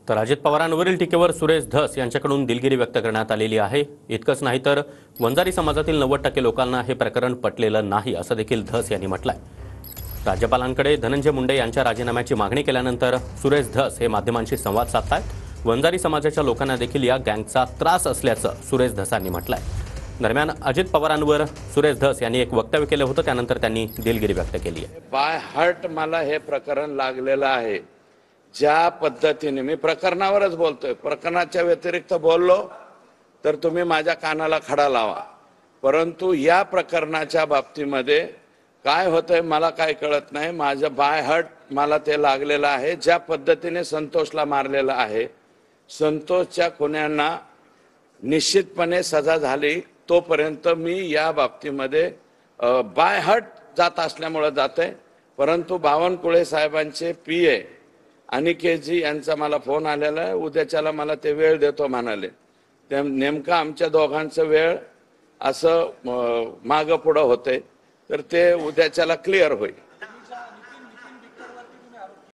तर अजित पवारांवरील टीकेवर सुरेश धस यांच्याकडून दिलगिरी व्यक्त करण्यात आलेली आहे। इतकंच नाही तर वंजारी समाजातील 90% लोकांना हे प्रकरण पटलेलं नाही असं देखील धस यांनी म्हटलंय। राज्यपालांकडे धनंजय मुंडे यांच्या राजीनाम्याची मागणी केल्यानंतर सुरेश धस हे माध्यमांशी संवाद साधतायत। वंजारी समाजाच्या लोकांना देखील या गँगचा त्रास असल्याचं सुरेश धसांनी म्हटलंय। दरम्यान अजित पवारांवर सुरेश धस यांनी एक वक्तव्य केलं होतं, त्यानंतर त्यांनी दिलगिरी व्यक्त केली आहे। बाय हार्ट मला हे प्रकरण लागलेलं आहे। ज्या पद्धतीने मी प्रकरणावरच बोलतोय, प्रकरणाच्या व्यतिरिक्त बोललो तर तुम्ही माझ्या कानाला खडा लावा, परंतु या प्रकरणाच्या बाबतीमध्ये काय होतंय मला काय कळत नाही। माझं बाय हार्ट मला ते लागलेलं आहे। ज्या पद्धतीने संतोषला मारलेलं आहे, संतोषच्या खुन्यांना निश्चितपणे सजा झाली तोपर्यंत मी या बाबतीमध्ये बाय हार्ट जात असल्यामुळे जाते। परंतु बावनकुळे साहेबांचे पीए अनिकेतजी यांचा मला फोन आलेला आहे, उद्याच्याला मला ते वेळ देतो म्हणाले। ते नेमका आमच्या दोघांचं वेळ असं मागं पुढं होते, तर ते उद्याच्याला क्लिअर होईल।